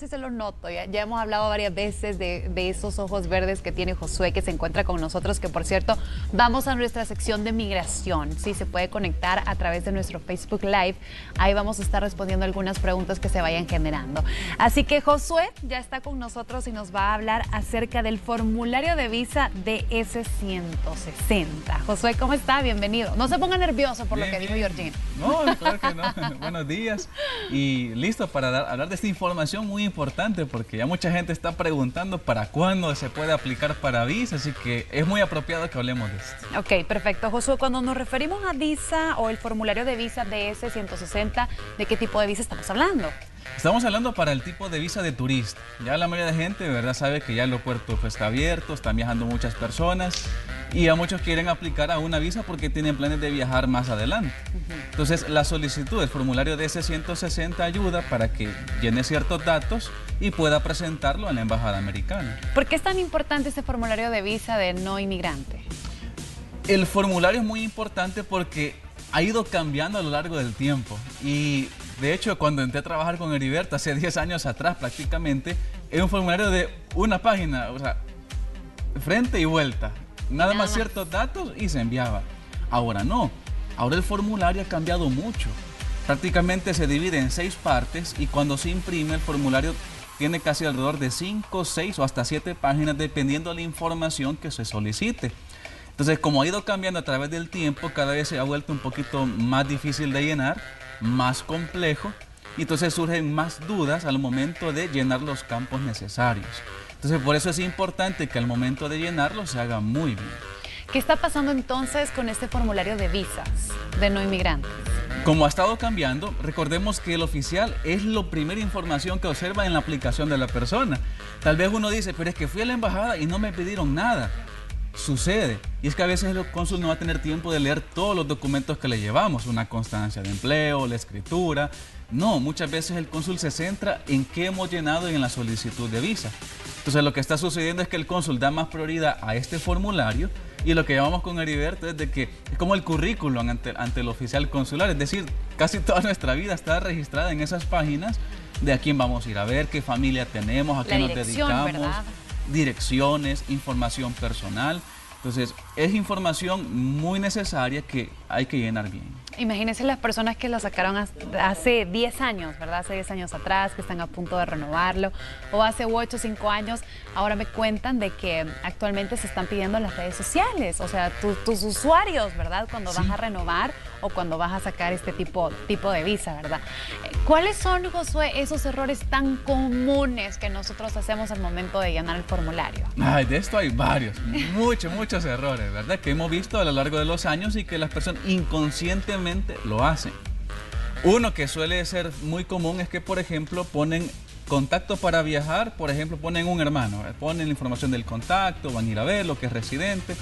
sí se lo noto. Ya hemos hablado varias veces de esos ojos verdes que tiene Josué, que se encuentra con nosotros, que por cierto, vamos a nuestra sección de migración. Sí, se puede conectar a través de nuestro Facebook Live. Ahí vamos a estar respondiendo algunas preguntas que se vayan generando. Así que Josué ya está con nosotros y nos va a hablar acerca del formulario de visa DS-160. Josué, ¿cómo está? Bienvenido. No se ponga nervioso por lo que dijo Georgina. No, claro que no. Buenos días. Y listo para hablar de esta información muy importante, porque ya mucha gente está preguntando para cuándo se puede aplicar para visa, así que es muy apropiado que hablemos de esto. Ok, perfecto. Josué, cuando nos referimos a visa o el formulario de visa DS-160, ¿de qué tipo de visa estamos hablando? Estamos hablando para el tipo de visa de turista. Ya la mayoría de gente, de verdad, sabe que ya el aeropuerto está abierto, están viajando muchas personas y a muchos quieren aplicar a una visa porque tienen planes de viajar más adelante. Entonces, la solicitud del formulario DS-160 ayuda para que llene ciertos datos y pueda presentarlo a la embajada americana. ¿Por qué es tan importante este formulario de visa de no inmigrante? El formulario es muy importante porque ha ido cambiando a lo largo del tiempo y de hecho cuando entré a trabajar con Heriberto hace 10 años atrás prácticamente era un formulario de una página, o sea, frente y vuelta, nada más ciertos datos y se enviaba. Ahora no, ahora el formulario ha cambiado mucho, prácticamente se divide en 6 partes y cuando se imprime el formulario tiene casi alrededor de 5, 6 o hasta 7 páginas dependiendo de la información que se solicite. Entonces, como ha ido cambiando a través del tiempo, cada vez se ha vuelto un poquito más difícil de llenar, más complejo, y entonces surgen más dudas al momento de llenar los campos necesarios. Entonces, por eso es importante que al momento de llenarlo se haga muy bien. ¿Qué está pasando entonces con este formulario de visas de no inmigrantes? Como ha estado cambiando, recordemos que el oficial es la primera información que observa en la aplicación de la persona. Tal vez uno dice, pero es que fui a la embajada y no me pidieron nada. Sucede, y es que a veces el cónsul no va a tener tiempo de leer todos los documentos que le llevamos, una constancia de empleo, la escritura. No, muchas veces el cónsul se centra en qué hemos llenado en la solicitud de visa. Entonces lo que está sucediendo es que el cónsul da más prioridad a este formulario y lo que llamamos con Heriberto es de que es como el currículum ante el oficial consular, es decir, casi toda nuestra vida está registrada en esas páginas de a quién vamos a ir a ver, qué familia tenemos, a qué nos dedicamos. ¿Verdad? Direcciones, información personal. Entonces, es información muy necesaria que hay que llenar bien. Imagínense las personas que la sacaron hace 10 años, ¿verdad? Hace 10 años atrás, que están a punto de renovarlo, o hace 8 o 5 años, ahora me cuentan de que actualmente se están pidiendo en las redes sociales, o sea, tus usuarios, ¿verdad? Cuando vas a renovar o cuando vas a sacar este tipo de visa, ¿verdad? ¿Cuáles son, Josué, esos errores tan comunes que nosotros hacemos al momento de llenar el formulario? Ay, de esto hay varios, muchos errores, ¿verdad? Que hemos visto a lo largo de los años y que las personas inconscientemente lo hacen. Uno que suele ser muy común es que, por ejemplo, ponen contacto para viajar, por ejemplo, ponen un hermano, ponen la información del contacto, van a ir a verlo, que es residente.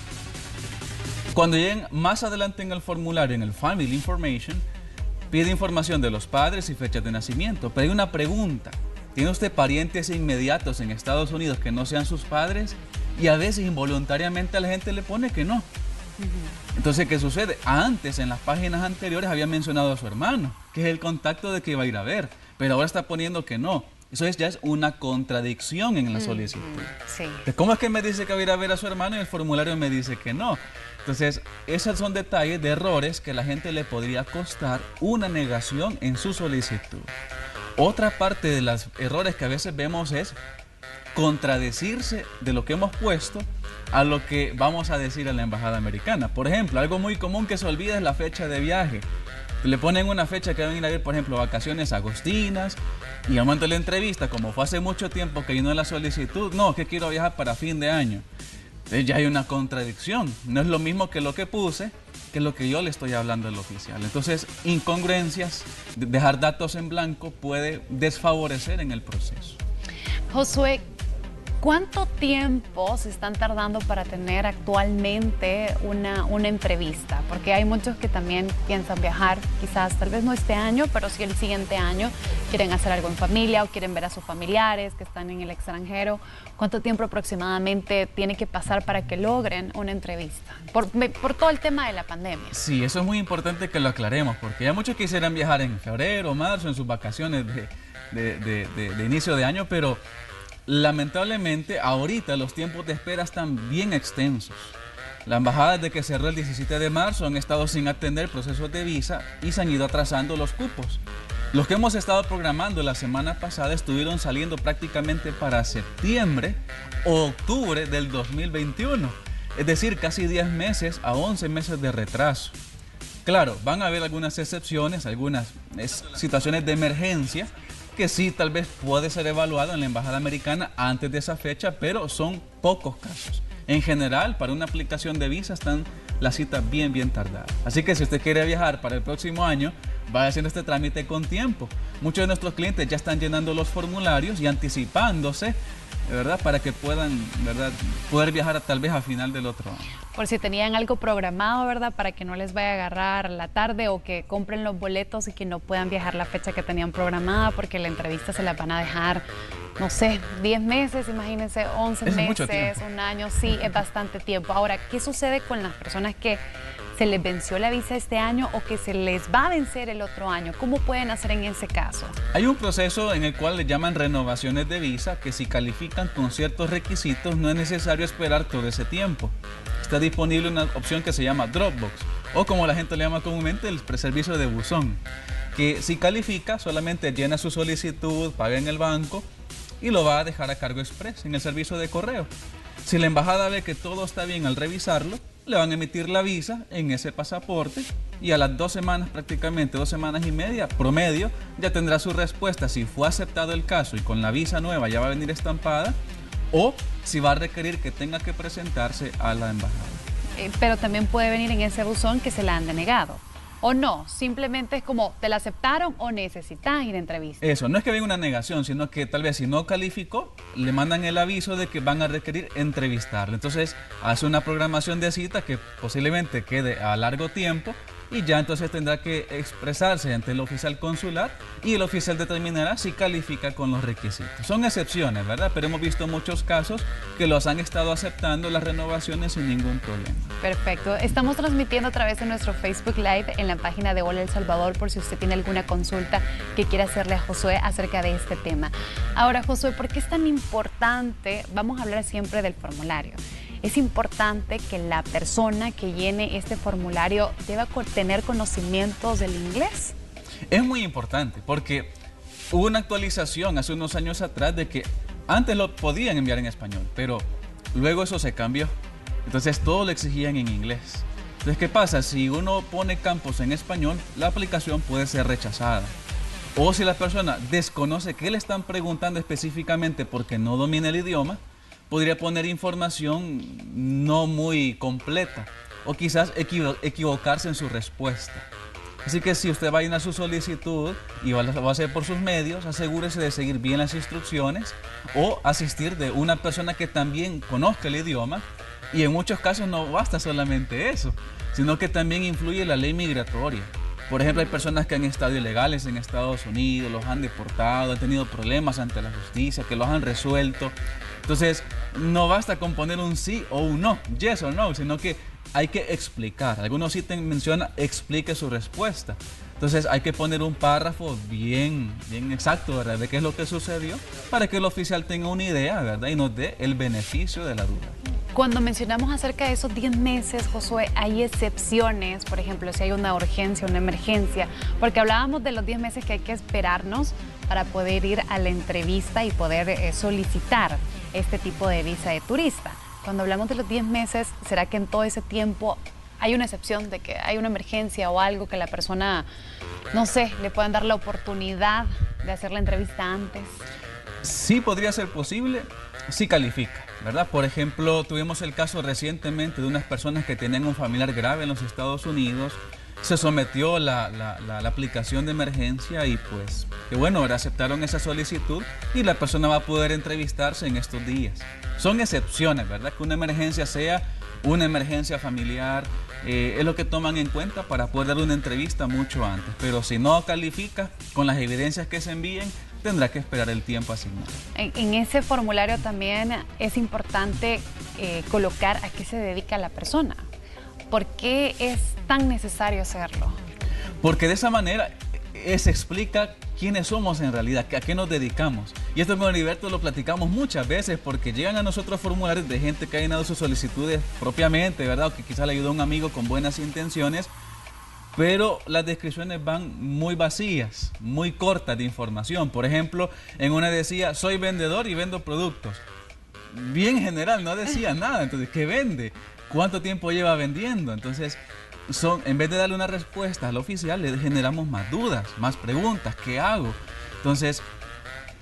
Cuando lleguen más adelante en el formulario, en el Family Information, pide información de los padres y fechas de nacimiento, pero hay una pregunta. ¿Tiene usted parientes inmediatos en Estados Unidos que no sean sus padres? Y a veces involuntariamente a la gente le pone que no. Entonces, ¿qué sucede? Antes, en las páginas anteriores, había mencionado a su hermano, que es el contacto de que iba a ir a ver, pero ahora está poniendo que no. Eso ya es una contradicción en la solicitud. Sí. ¿Cómo es que me dice que va a ir a ver a su hermano y el formulario me dice que no? Entonces, esos son detalles de errores que a la gente le podría costar una negación en su solicitud. Otra parte de los errores que a veces vemos es contradecirse de lo que hemos puesto a lo que vamos a decir a la embajada americana. Por ejemplo, algo muy común que se olvida es la fecha de viaje. Le ponen una fecha que van a ir a ver, por ejemplo, vacaciones agostinas, y al momento de la entrevista, como fue hace mucho tiempo que llenó la solicitud, no, que quiero viajar para fin de año. Entonces ya hay una contradicción. No es lo mismo que lo que puse, que lo que yo le estoy hablando al oficial. Entonces, incongruencias, dejar datos en blanco puede desfavorecer en el proceso. Josué, ¿Cuánto tiempo se están tardando para tener actualmente una entrevista? Porque hay muchos que también piensan viajar, quizás tal vez no este año, pero sí el siguiente año. Quieren hacer algo en familia o quieren ver a sus familiares que están en el extranjero. ¿Cuánto tiempo aproximadamente tiene que pasar para que logren una entrevista? Por todo el tema de la pandemia. Sí, eso es muy importante que lo aclaremos, porque hay muchos que quisieran viajar en febrero, marzo, en sus vacaciones de inicio de año, pero lamentablemente ahorita los tiempos de espera están bien extensos. La embajada desde que cerró el 17 de marzo han estado sin atender procesos de visa y se han ido atrasando los cupos. Los que hemos estado programando la semana pasada estuvieron saliendo prácticamente para septiembre o octubre del 2021. Es decir, casi 10 meses a 11 meses de retraso. Claro, van a haber algunas excepciones, algunas situaciones de emergencia que sí tal vez puede ser evaluado en la embajada americana antes de esa fecha, pero son pocos casos. En general, para una aplicación de visa están las citas bien tardadas. Así que si usted quiere viajar para el próximo año, vaya haciendo este trámite con tiempo. Muchos de nuestros clientes ya están llenando los formularios y anticipándose, ¿verdad? Para que puedan, ¿verdad?, poder viajar tal vez a final del otro año. Por si tenían algo programado, ¿verdad? Para que no les vaya a agarrar la tarde o que compren los boletos y que no puedan viajar la fecha que tenían programada porque la entrevista se la van a dejar, no sé, 10 meses, imagínense, 11 meses, un año, sí, es bastante tiempo. Ahora, ¿qué sucede con las personas que se les venció la visa este año o que se les va a vencer el otro año? ¿Cómo pueden hacer en ese caso? Hay un proceso en el cual le llaman renovaciones de visa, que si califican con ciertos requisitos no es necesario esperar todo ese tiempo. Está disponible una opción que se llama Dropbox, o como la gente le llama comúnmente, el servicio de buzón, que si califica solamente llena su solicitud, paga en el banco y lo va a dejar a cargo express en el servicio de correo. Si la embajada ve que todo está bien al revisarlo, le van a emitir la visa en ese pasaporte y a las 2 semanas, prácticamente 2 semanas y media promedio, ya tendrá su respuesta si fue aceptado el caso y con la visa nueva ya va a venir estampada, o si va a requerir que tenga que presentarse a la embajada. Pero también puede venir en ese buzón que se la han denegado. ¿O no? Simplemente es como, ¿te la aceptaron o necesitas ir a entrevista? Eso, no es que venga una negación, sino que tal vez si no calificó, le mandan el aviso de que van a requerir entrevistarle. Entonces, hace una programación de cita que posiblemente quede a largo tiempo y ya entonces tendrá que expresarse ante el oficial consular y el oficial determinará si califica con los requisitos. Son excepciones, ¿verdad? Pero hemos visto muchos casos que los han estado aceptando las renovaciones sin ningún problema. Perfecto. Estamos transmitiendo a través de nuestro Facebook Live en la página de Hola El Salvador por si usted tiene alguna consulta que quiera hacerle a Josué acerca de este tema. Ahora, Josué, ¿por qué es tan importante? Vamos a hablar siempre del formulario. Es importante que la persona que llene este formulario deba tener conocimientos del inglés. Es muy importante porque hubo una actualización hace unos años atrás de que antes lo podían enviar en español, pero luego eso se cambió. Entonces todo lo exigían en inglés. Entonces, ¿qué pasa? Si uno pone campos en español, la aplicación puede ser rechazada. O si la persona desconoce qué le están preguntando específicamente porque no domina el idioma, podría poner información no muy completa o quizás equivocarse en su respuesta. Así que si usted va a llenar su solicitud y lo va a hacer por sus medios, asegúrese de seguir bien las instrucciones o asistir de una persona que también conozca el idioma. Y en muchos casos no basta solamente eso, sino que también influye la ley migratoria. Por ejemplo, hay personas que han estado ilegales en Estados Unidos, los han deportado, han tenido problemas ante la justicia, que los han resuelto. Entonces, no basta con poner un sí o un no, yes o no, sino que hay que explicar. Algunos sí te mencionan, explique su respuesta. Entonces, hay que poner un párrafo bien exacto, ¿verdad?, de qué es lo que sucedió, para que el oficial tenga una idea, ¿verdad?, y nos dé el beneficio de la duda. Cuando mencionamos acerca de esos 10 meses, Josué, hay excepciones, por ejemplo, si hay una urgencia, una emergencia, porque hablábamos de los 10 meses que hay que esperarnos para poder ir a la entrevista y poder solicitar este tipo de visa de turista. Cuando hablamos de los 10 meses, ¿será que en todo ese tiempo hay una excepción de que hay una emergencia o algo que la persona, no sé, le puedan dar la oportunidad de hacer la entrevista antes? Sí podría ser posible, sí califica, ¿verdad? Por ejemplo, tuvimos el caso recientemente de unas personas que tenían un familiar grave en los Estados Unidos, se sometió la aplicación de emergencia y pues, que bueno, ahora aceptaron esa solicitud y la persona va a poder entrevistarse en estos días. Son excepciones, ¿verdad? Que una emergencia sea una emergencia familiar, es lo que toman en cuenta para poder dar una entrevista mucho antes. Pero si no califica, con las evidencias que se envíen, tendrá que esperar el tiempo asignado. En ese formulario también es importante colocar a qué se dedica la persona. ¿Por qué es tan necesario hacerlo? Porque de esa manera se explica quiénes somos en realidad, a qué nos dedicamos. Y esto con Heriberto lo platicamos muchas veces porque llegan a nosotros formularios de gente que ha llenado sus solicitudes propiamente, ¿verdad? O que quizá le ayudó a un amigo con buenas intenciones, pero las descripciones van muy vacías, muy cortas de información. Por ejemplo, en una decía, soy vendedor y vendo productos. Bien general, no decía nada. Entonces, ¿qué vende? ¿Cuánto tiempo lleva vendiendo? Entonces, en vez de darle una respuesta al oficial, le generamos más dudas, más preguntas. ¿Qué hago? Entonces,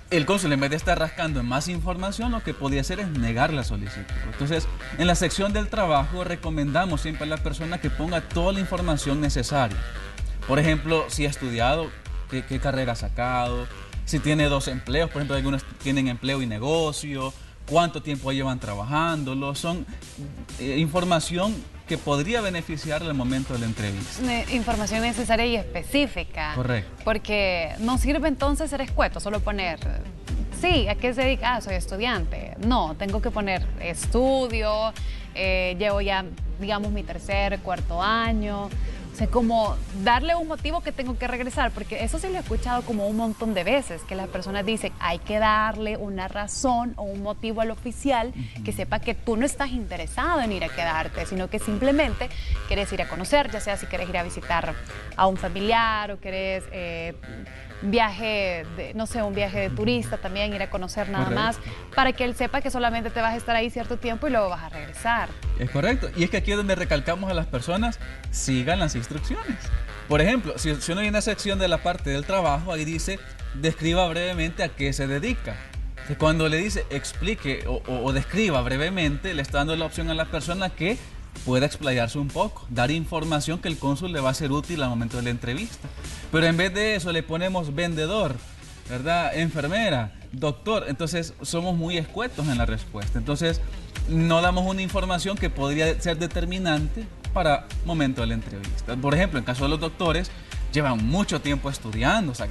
el cónsul, en vez de estar rascando en más información, lo que podía hacer es negar la solicitud. Entonces, en la sección del trabajo, recomendamos siempre a la persona que ponga toda la información necesaria. Por ejemplo, si ha estudiado, qué carrera ha sacado, si tiene 2 empleos, por ejemplo, algunos tienen empleo y negocio, cuánto tiempo llevan trabajándolo, son información que podría beneficiar al momento de la entrevista. Información necesaria y específica. Correcto. Porque no sirve entonces ser escueto, solo poner, sí, ¿a qué se dedica? Ah, soy estudiante. No, tengo que poner estudio, llevo ya, digamos, mi 3er, 4.º año. O sea, como darle un motivo que tengo que regresar, porque eso sí lo he escuchado como un montón de veces, que las personas dicen, hay que darle una razón o un motivo al oficial que sepa que tú no estás interesado en ir a quedarte, sino que simplemente quieres ir a conocer, ya sea si quieres ir a visitar a un familiar o quieres viaje, no sé, un viaje de turista también, ir a conocer nada más, para que él sepa que solamente te vas a estar ahí cierto tiempo y luego vas a regresar. Es correcto, y es que aquí es donde recalcamos a las personas, sigan las instrucciones. Por ejemplo, si uno viene a la sección de la parte del trabajo, ahí dice, describa brevemente a qué se dedica. Cuando le dice explique o describa brevemente, le está dando la opción a la persona que pueda explayarse un poco, dar información que el cónsul le va a ser útil al momento de la entrevista. Pero en vez de eso le ponemos vendedor, ¿verdad? Enfermera, doctor. Entonces somos muy escuetos en la respuesta. Entonces no damos una información que podría ser determinante para el momento de la entrevista. Por ejemplo, en caso de los doctores, llevan mucho tiempo estudiando, o sea,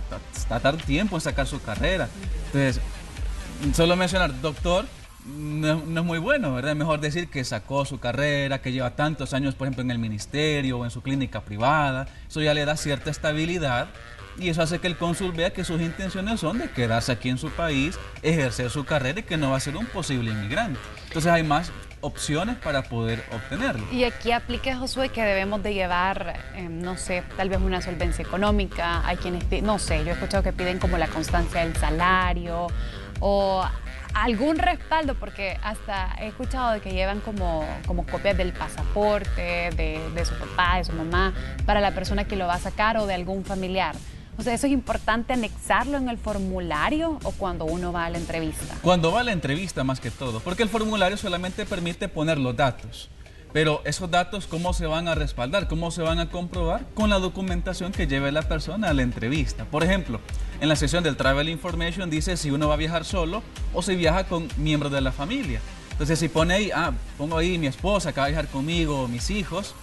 tratar tiempo en sacar su carrera. Entonces, solo mencionar doctor no es muy bueno, ¿verdad? Es mejor decir que sacó su carrera, que lleva tantos años, por ejemplo, en el ministerio o en su clínica privada. Eso ya le da cierta estabilidad y eso hace que el cónsul vea que sus intenciones son de quedarse aquí en su país, ejercer su carrera y que no va a ser un posible inmigrante. Entonces hay más opciones para poder obtenerlo. Y aquí aplica, Josué, que debemos de llevar, no sé, tal vez una solvencia económica. Hay quienes piden, no sé, yo he escuchado que piden como la constancia del salario o algún respaldo, porque hasta he escuchado de que llevan como copias del pasaporte, de su papá, de su mamá, para la persona que lo va a sacar o de algún familiar. O sea, ¿eso es importante anexarlo en el formulario o cuando uno va a la entrevista? Cuando va a la entrevista más que todo, porque el formulario solamente permite poner los datos. Pero esos datos, ¿cómo se van a respaldar? ¿Cómo se van a comprobar? Con la documentación que lleve la persona a la entrevista. Por ejemplo, en la sección del Travel Information dice si uno va a viajar solo o si viaja con miembros de la familia. Entonces, si pone ahí, pongo ahí mi esposa que va a viajar conmigo o mis hijos,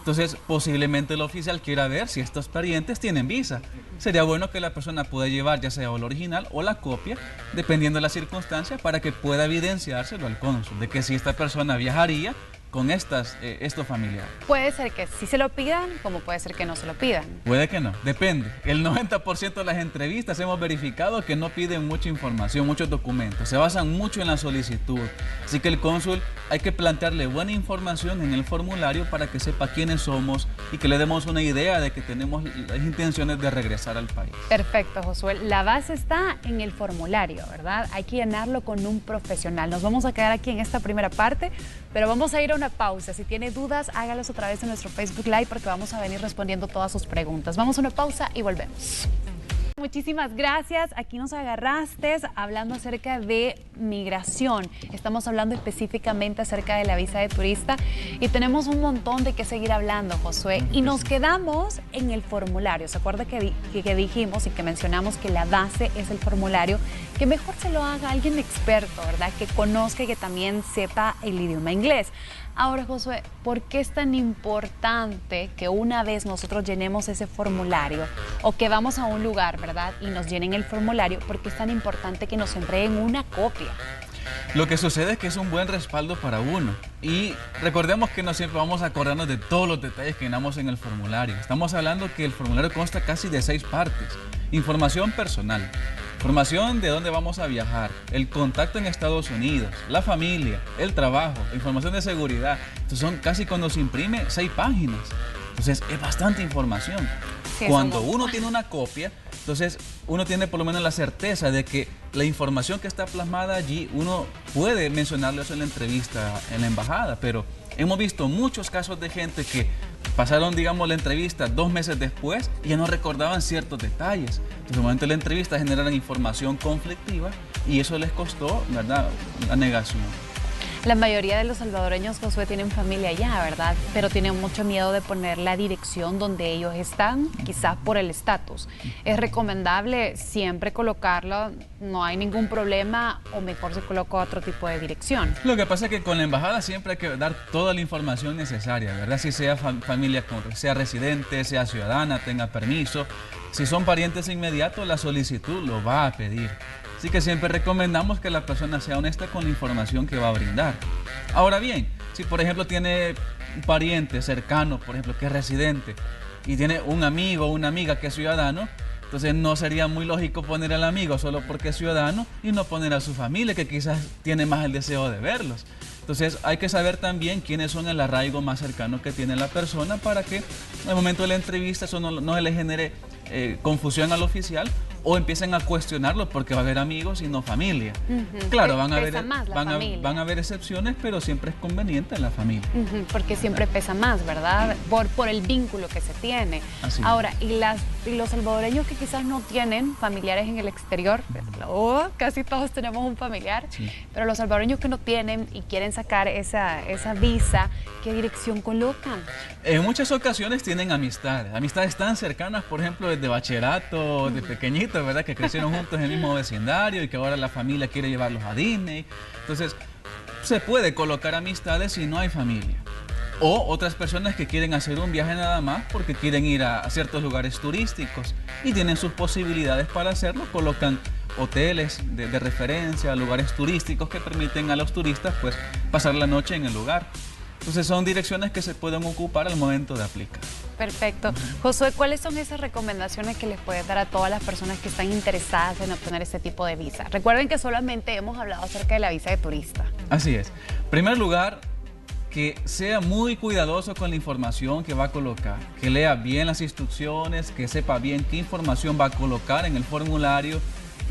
entonces posiblemente el oficial quiera ver si estos parientes tienen visa. Sería bueno que la persona pueda llevar ya sea el original o la copia, dependiendo de la circunstancia, para que pueda evidenciárselo al cónsul de que si esta persona viajaría con estos familiares. Puede ser que sí se lo pidan, como puede ser que no se lo pidan. Puede que no, depende. El 90% de las entrevistas hemos verificado que no piden mucha información, muchos documentos. Se basan mucho en la solicitud. Así que el cónsul hay que plantearle buena información en el formulario para que sepa quiénes somos y que le demos una idea de que tenemos las intenciones de regresar al país. Perfecto, Josué. La base está en el formulario, ¿verdad? Hay que llenarlo con un profesional. Nos vamos a quedar aquí en esta primera parte, pero vamos a ir a una pausa. Si tiene dudas, hágalos a través de nuestro Facebook Live porque vamos a venir respondiendo todas sus preguntas. Vamos a una pausa y volvemos. Muchísimas gracias. Aquí nos agarraste hablando acerca de migración. Estamos hablando específicamente acerca de la visa de turista y tenemos un montón de qué seguir hablando, Josué. Y nos quedamos en el formulario. ¿Se acuerda que dijimos y que mencionamos que la base es el formulario? Que mejor se lo haga alguien experto, ¿verdad? Que conozca y que también sepa el idioma inglés. Ahora, Josué, ¿por qué es tan importante que una vez nosotros llenemos ese formulario o que vamos a un lugar, ¿verdad? Y nos llenen el formulario, ¿por qué es tan importante que nos entreguen una copia? Lo que sucede es que es un buen respaldo para uno. Y recordemos que no siempre vamos a acordarnos de todos los detalles que llenamos en el formulario. Estamos hablando que el formulario consta casi de 6 partes. Información personal, información de dónde vamos a viajar, el contacto en Estados Unidos, la familia, el trabajo, información de seguridad. Entonces son casi, cuando se imprime, 6 páginas. Entonces es bastante información. Sí, cuando uno tiene una copia, entonces uno tiene por lo menos la certeza de que la información que está plasmada allí, uno puede mencionarlo eso en la entrevista en la embajada, pero hemos visto muchos casos de gente que pasaron, digamos, la entrevista 2 meses después y ya no recordaban ciertos detalles. Entonces, en el momento de la entrevista generaron información conflictiva y eso les costó, ¿verdad?, la negación. La mayoría de los salvadoreños, Josué, tienen familia allá, ¿verdad? Pero tienen mucho miedo de poner la dirección donde ellos están, quizás por el estatus. ¿Es recomendable siempre colocarlo? ¿No hay ningún problema o mejor se coloca otro tipo de dirección? Lo que pasa es que con la embajada siempre hay que dar toda la información necesaria, ¿verdad? Si sea familia, sea residente, sea ciudadana, tenga permiso. Si son parientes inmediatos, la solicitud lo va a pedir. Así que siempre recomendamos que la persona sea honesta con la información que va a brindar. Ahora bien, si por ejemplo tiene un pariente cercano, por ejemplo, que es residente, y tiene un amigo o una amiga que es ciudadano, entonces no sería muy lógico poner al amigo solo porque es ciudadano y no poner a su familia, que quizás tiene más el deseo de verlos. Entonces hay que saber también quiénes son el arraigo más cercano que tiene la persona para que en el momento de la entrevista eso no le genere confusión al oficial o empiecen a cuestionarlo porque va a haber amigos y no familia. Claro, van a haber excepciones, pero siempre es conveniente la familia. Porque siempre pesa más, ¿verdad? Por el vínculo que se tiene. Ahora, y los salvadoreños que quizás no tienen familiares en el exterior, casi todos tenemos un familiar, pero los salvadoreños que no tienen y quieren sacar esa visa, ¿qué dirección colocan? En muchas ocasiones tienen amistades tan cercanas, por ejemplo, desde bachillerato, de pequeñitos, ¿verdad? Que crecieron juntos en el mismo vecindario y que ahora la familia quiere llevarlos a Disney. Entonces, se puede colocar amistades si no hay familia. O otras personas que quieren hacer un viaje nada más porque quieren ir a ciertos lugares turísticos y tienen sus posibilidades para hacerlo, colocan hoteles de referencia, lugares turísticos que permiten a los turistas pues pasar la noche en el lugar. Entonces son direcciones que se pueden ocupar al momento de aplicar. Perfecto. Josué, ¿cuáles son esas recomendaciones que les puedes dar a todas las personas que están interesadas en obtener este tipo de visa? Recuerden que solamente hemos hablado acerca de la visa de turista. Así es. En primer lugar, que sea muy cuidadoso con la información que va a colocar, que lea bien las instrucciones, que sepa bien qué información va a colocar en el formulario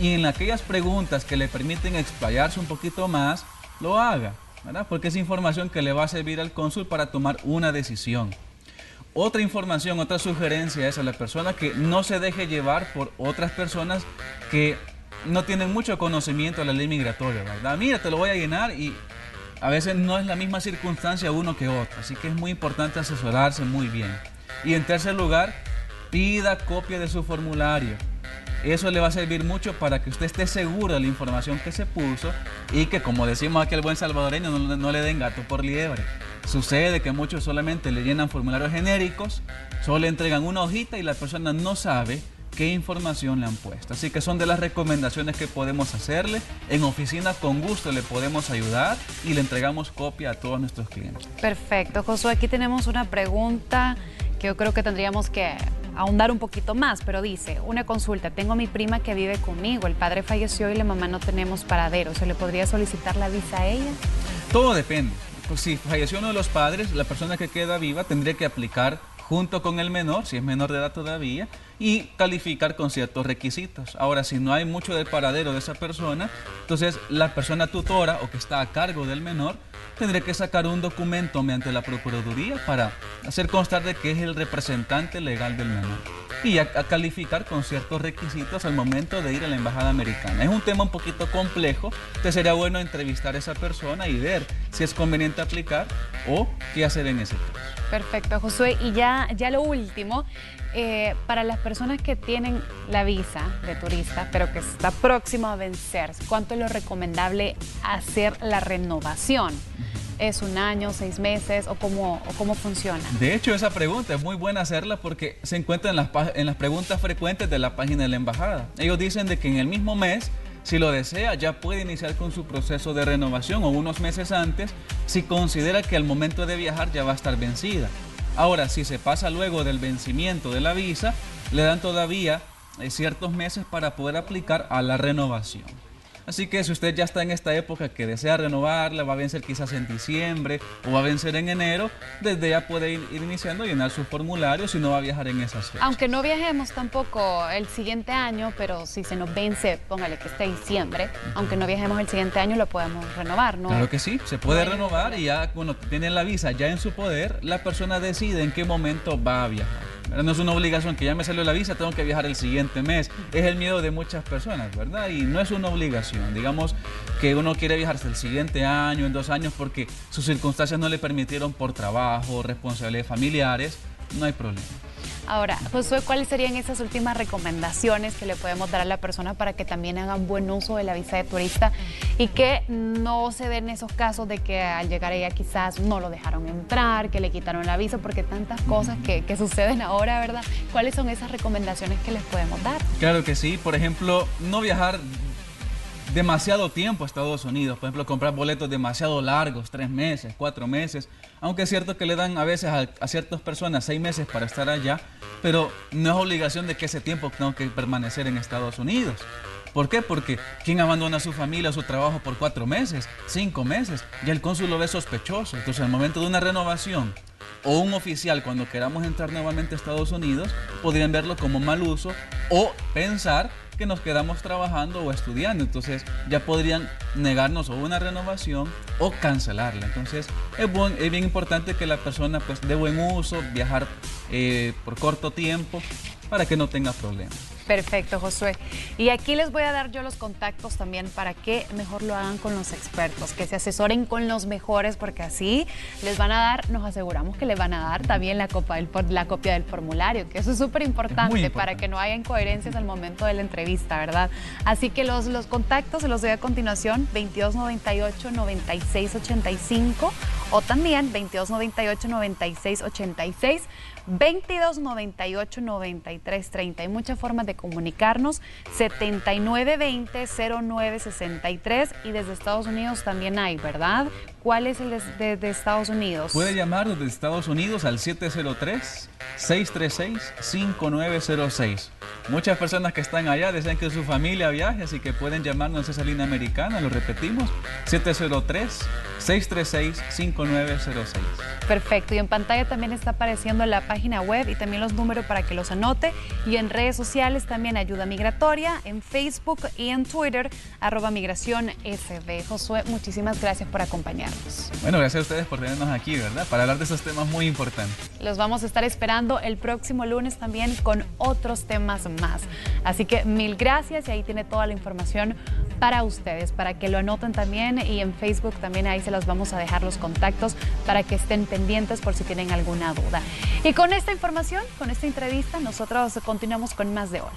y en aquellas preguntas que le permiten explayarse un poquito más, lo haga, ¿verdad? Porque es información que le va a servir al cónsul para tomar una decisión. Otra información, otra sugerencia es a la persona que no se deje llevar por otras personas que no tienen mucho conocimiento de la ley migratoria, ¿verdad? Mira, te lo voy a llenar y a veces no es la misma circunstancia uno que otro, así que es muy importante asesorarse muy bien. Y en tercer lugar, pida copia de su formulario. Eso le va a servir mucho para que usted esté seguro de la información que se puso y que, como decimos aquí el buen salvadoreño, no le den gato por liebre. Sucede que muchos solamente le llenan formularios genéricos, solo le entregan una hojita y la persona no sabe qué información le han puesto. Así que son de las recomendaciones que podemos hacerle. En oficina con gusto le podemos ayudar y le entregamos copia a todos nuestros clientes. Perfecto. Josué, aquí tenemos una pregunta que yo creo que tendríamos que ahondar un poquito más, pero dice, una consulta, tengo a mi prima que vive conmigo, el padre falleció y la mamá no tenemos paradero, ¿se le podría solicitar la visa a ella? Todo depende. Si falleció uno de los padres, la persona que queda viva tendría que aplicar junto con el menor, si es menor de edad todavía, y calificar con ciertos requisitos. Ahora, si no hay mucho del paradero de esa persona, entonces la persona tutora o que está a cargo del menor tendría que sacar un documento mediante la Procuraduría para hacer constar de que es el representante legal del menor y a calificar con ciertos requisitos al momento de ir a la embajada americana. Es un tema un poquito complejo, entonces sería bueno entrevistar a esa persona y ver si es conveniente aplicar o qué hacer en ese caso. Perfecto, Josué. Y ya lo último, para las personas que tienen la visa de turista, pero que está próximo a vencerse, ¿cuánto es lo recomendable hacer la renovación? ¿Es un año, 6 meses o cómo funciona? De hecho, esa pregunta es muy buena hacerla porque se encuentra en las preguntas frecuentes de la página de la embajada. Ellos dicen de que en el mismo mes, si lo desea, ya puede iniciar con su proceso de renovación o unos meses antes si considera que al momento de viajar ya va a estar vencida. Ahora, si se pasa luego del vencimiento de la visa, le dan todavía ciertos meses para poder aplicar a la renovación. Así que si usted ya está en esta época que desea renovarla, va a vencer quizás en diciembre o va a vencer en enero, desde ya puede ir iniciando a llenar su formulario si no va a viajar en esas fechas. Aunque no viajemos tampoco el siguiente año, pero si se nos vence, póngale que esté diciembre, aunque no viajemos el siguiente año, lo podemos renovar, ¿no? Claro que sí, se puede renovar y ya cuando tiene la visa ya en su poder, la persona decide en qué momento va a viajar. No es una obligación que ya me salió la visa, tengo que viajar el siguiente mes. Es el miedo de muchas personas, ¿verdad? Y no es una obligación. Digamos que uno quiere viajar hasta el siguiente año, en 2 años, porque sus circunstancias no le permitieron por trabajo, responsabilidades familiares, no hay problema. Ahora, Josué, ¿cuáles serían esas últimas recomendaciones que le podemos dar a la persona para que también hagan buen uso de la visa de turista y que no se den esos casos de que al llegar allá quizás no lo dejaron entrar, que le quitaron la visa, porque tantas cosas que suceden ahora, ¿verdad? ¿Cuáles son esas recomendaciones que les podemos dar? Claro que sí. Por ejemplo, no viajar demasiado tiempo a Estados Unidos, por ejemplo, comprar boletos demasiado largos, 3 meses, 4 meses, aunque es cierto que le dan a veces a ciertas personas 6 meses para estar allá, pero no es obligación de que ese tiempo tenga que permanecer en Estados Unidos. ¿Por qué? Porque ¿quién abandona a su familia o su trabajo por 4 meses, 5 meses? Ya el cónsul lo ve sospechoso. Entonces, al momento de una renovación o un oficial, cuando queramos entrar nuevamente a Estados Unidos, podrían verlo como mal uso o pensar que nos quedamos trabajando o estudiando. Entonces, ya podrían negarnos o una renovación o cancelarla. Entonces, es bien importante que la persona pues dé buen uso, viajar por corto tiempo para que no tenga problemas. Perfecto, Josué. Y aquí les voy a dar yo los contactos también para que mejor lo hagan con los expertos, que se asesoren con los mejores, porque así les van a dar, nos aseguramos que les van a dar también la copia del formulario, que eso es súper importante para que no haya incoherencias al momento de la entrevista, ¿verdad? Así que los contactos se los doy a continuación, 2298-9685 o también 2298-9686, 2298-9330. Hay muchas formas de comunicarnos, 7920-0963, y desde Estados Unidos también hay, ¿verdad? ¿Cuál es el de Estados Unidos? Puede llamar desde Estados Unidos al 703-636-5906. Muchas personas que están allá desean que su familia viaje, así que pueden llamarnos a esa línea americana, lo repetimos, 703-636-5906. Perfecto, y en pantalla también está apareciendo la página web y también los números para que los anote, y en redes sociales también Ayuda Migratoria, en Facebook y en Twitter, @migraciónsb. Josué, muchísimas gracias por acompañarnos. Bueno, gracias a ustedes por tenernos aquí, ¿verdad? Para hablar de esos temas muy importantes. Los vamos a estar esperando el próximo lunes también con otros temas más. Así que mil gracias, y ahí tiene toda la información para ustedes, para que lo anoten también, y en Facebook también ahí se los vamos a dejar los contactos para que estén pendientes por si tienen alguna duda. Y con esta información, con esta entrevista, nosotros continuamos con más de Hola.